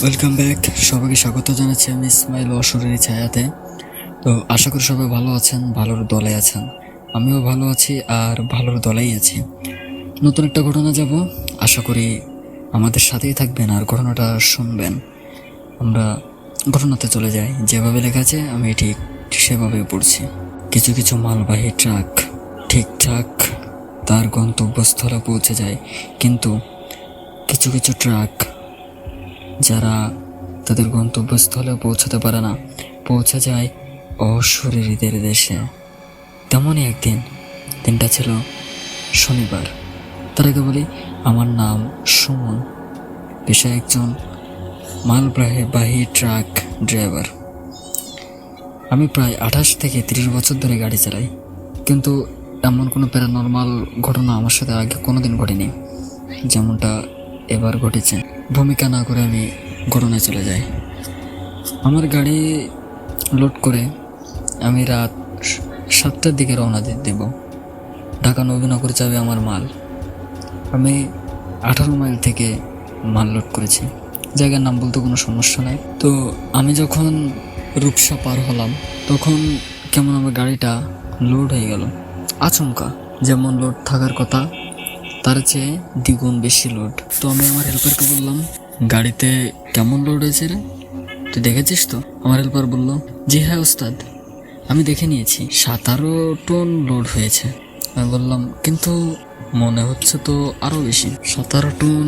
Welcome back. সবাইকে স্বাগত জানাচ্ছি আমি ইসমাইল অশরীরী ছায়াতে। তো আশা করি সবাই ভালো আছেন, ভালোর দলে আছেন। আমিও ভালো আছি আর ভালোর দলেই আছি। নতুন একটা ঘটনা যাব, আশা করি আমাদের সাথেই থাকবেন আর ঘটনাটা শুনবেন। আমরা ঘটনাতে চলে যাই। যেভাবে লেখা আছে আমি ঠিক সেভাবে পড়ছি। কিছু কিছু মালবাহী ট্রাক ঠিকঠাক তার গন্তব্যস্থলে পৌঁছে যায়, কিন্তু কিছু কিছু ট্রাক যারা তাদের গন্তব্যস্থলে পৌঁছতে পারে না, পৌঁছে যায় অশরীরীদের দেশে। তেমনই একদিন, দিনটা ছিল শনিবার। তার আগে বলি, আমার নাম সুমন, পেশায় একজন মালবাহী ট্রাক ড্রাইভার। আমি প্রায় 28 থেকে 30 বছর ধরে গাড়ি চালাই, কিন্তু এমন কোনো প্যারানর্মাল ঘটনা আমার সাথে আগে কোনোদিন ঘটেনি যেমনটা এবার ঘটেছে। ভূমিকা না করে আমি ঘটনায় চলে যাই। আমার গাড়ি লোড করে আমি রাত 7টার দিকে রওনা দেব। ঢাকা নবীনগর যাবে আমার মাল। আমি 18 মাইল থেকে মাল লোড করেছি। জায়গার নাম বলতে কোনো সমস্যা নাই। তো আমি যখন রূপসা পার হলাম, তখন কেমন আমার গাড়িটা লোড হয়ে গেল আচমকা। যেমন লোড থাকার কথা তার চেয়ে দ্বিগুণ বেশি লোড। তো আমি আমার হেল্পারকে বললাম, গাড়িতে কেমন লোড হয়েছে রে, তুই দেখেছিস তো? আমার হেল্পার বলল, জি হ্যাঁ ওস্তাদ, আমি দেখে নিয়েছি 17 টন লোড হয়েছে। আমি বললাম, কিন্তু মনে হচ্ছে তো আরো বেশি। 17 টন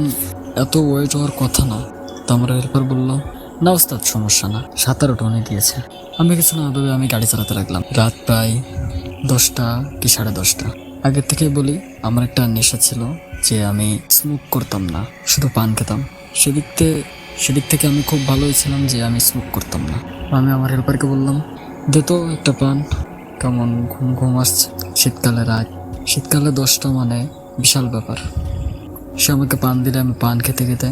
এত ওয়েট হওয়ার কথা না। তো আমার হেল্পার বলল, না ওস্তাদ, সমস্যা না, 17 টনই দিয়েছে। আমি কিছু না ভেবে আমি গাড়ি চালাতে লাগলাম। রাত প্রায় 10টা কি 10:30। আগের থেকেই বলি, আমার একটা নেশা ছিল যে আমি স্মোক করতাম না, শুধু পান খেতাম। সেদিক থেকে আমি খুব ভালোই ছিলাম যে আমি স্মোক করতাম না। আমি আমার হেল্পারকে বললাম, দে তো একটা পান, কেমন ঘুম ঘুম আসছে। শীতকালে রাত, শীতকালে 10টা মানে বিশাল ব্যাপার। সে আমাকে পান দিলে আমি পান খেতে খেতে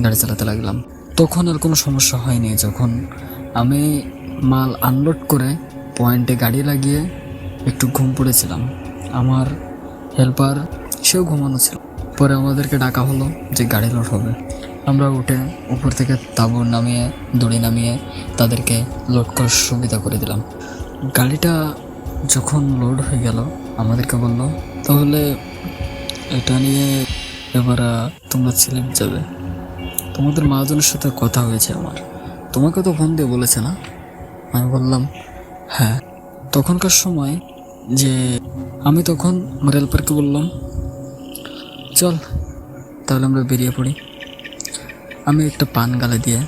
গাড়ি চালাতে লাগলাম। তখন আর কোনো সমস্যা হয়নি। যখন আমি মাল আনলোড করে পয়েন্টে গাড়ি লাগিয়ে একটু ঘুম পড়েছিলাম, আমার হেল্পার সেও ঘুমানো ছিল। পরে আমাদেরকে ডাকা হলো যে গাড়ি লোড হবে। আমরা উঠে উপর থেকে তাঁবু নামিয়ে, দড়ি নামিয়ে তাদেরকে লোড করার সুবিধা করে দিলাম। গাড়িটা যখন লোড হয়ে গেল, আমাদেরকে বলল, তাহলে এটা নিয়ে এবার তোমরা সিলেট যাবে। তোমাদের মহাজনের সাথে কথা হয়েছে আমার, তোমাকে তো ফোন দিয়ে বলেছে না? আমি বললাম, হ্যাঁ। তখনকার সময় যে আমি তখন আমার হেল্পারকে বললাম, চল তাহলে আমরা বেরিয়ে পড়ি। আমি একটা পান গালে দিয়ে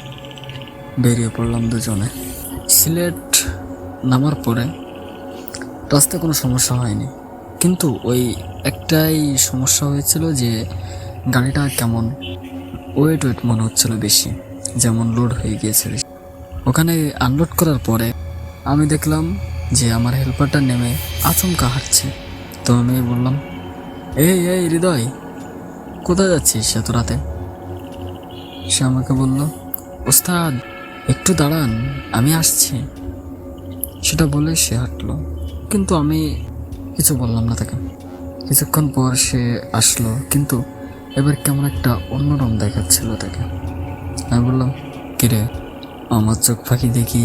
বেরিয়ে পড়লাম দুজনে। সিলেট নামার পরে রাস্তায় কোনো সমস্যা হয়নি, কিন্তু ওই একটাই সমস্যা হয়েছিল যে গাড়িটা কেমন ওয়েট মনে হচ্ছিল বেশি, যেমন লোড হয়ে গিয়েছে বেশি। ওখানে আনলোড করার পরে আমি দেখলাম যে আমার হেল্পারটা নেমে আচমকা হাঁটছে। তো আমি বললাম, এই এই হৃদয়, কোথায় যাচ্ছিস এত রাতে? সে আমাকে বলল, ওস্তাদ একটু দাঁড়ান, আমি আসছি। সেটা বলে সে হাঁটলো, কিন্তু আমি কিছু বললাম না তাকে। কিছুক্ষণ পর সে আসলো, কিন্তু এবার কেমন একটা অন্যরকম দেখাচ্ছিল তাকে। আমি বললাম, কিরে, আমার চোখ ফাঁকি দেখি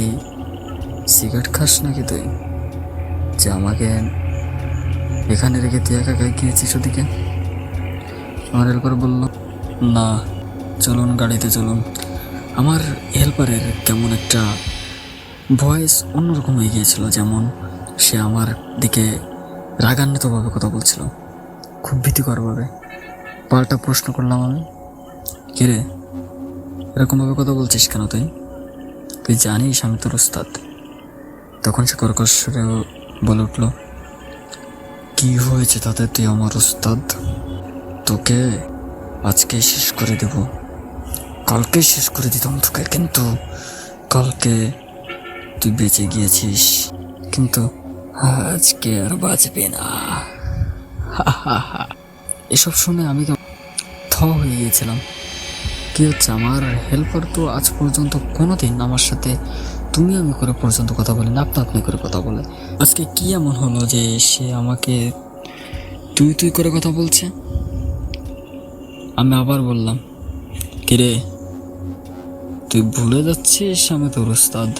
সিগারেট খাস নাকি তুই, যে আমাকে এখানে রেখে তুই একা একা গিয়েছিস ওদিকে? আমার হেল্পার বলল, না, চলুন গাড়িতে চলুন। আমার হেল্পারের কেমন একটা ভয়েস অন্যরকম হয়ে গিয়েছিল, যেমন সে আমার দিকে রাগান্বিতভাবে কথা বলছিল, খুব ভীতিকরভাবে। পাল্টা প্রশ্ন করলাম আমি, কিরে, এরকমভাবে কথা বলছিস কেন তুই? তুই জানিস আমি তোর উস্তাদ। তখন সে কর্কশ সুরে বলে উঠল, কি হয়েছে তাতে তুই আমার উস্তাদ? তোকে আজকে শেষ করে দেব, কালকে শেষ করে দিতাম তোকে, কিন্তু কালকে তুই বেঁচে গিয়েছিস, কিন্তু আজকে আর বাঁচবে না। এসব শুনে আমি হয়ে গিয়েছিলাম। কি হচ্ছে? আমার হেল্পার তো আজ পর্যন্ত কোনোদিন আমার সাথে তুমি আমি করে পর্যন্ত কথা বলে না, আপনা আপনি করে কথা বলে। আজকে কি এমন হলো যে সে আমাকে তুই তুই করে কথা বলছে? আমি আবার বললাম, কিরে, তুই ভুলে যাচ্ছিস আমি তোর উস্তাদ।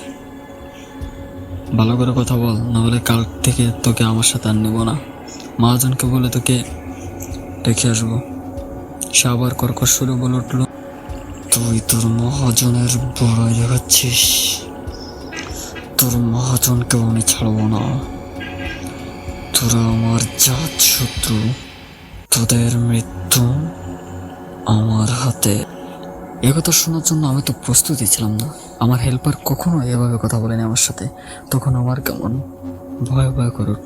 ভালো করে কথা বল, নাহলে কাল থেকে তোকে আমার সাথে আর নেবো না। মহাজনকে বলে তোকে রেখে আসবো। সে আবার কর্কশ সুরে বলে উঠল, তুই তোর মহাজনের বড়াই দেখাচ্ছিস? তোর মহাজনকেও আমি ছাড়বো না। তোরা আমার জাত শত্রু, তোদের মৃত্যু আমার হাতে। একথা শোনার জন্য আমি তো প্রস্তুতই ছিলাম না। আমার হেল্পার কখনো এভাবে কথা বলেনি আমার সাথে। তখন আমার কেমন ভয় ভয় করে উঠল।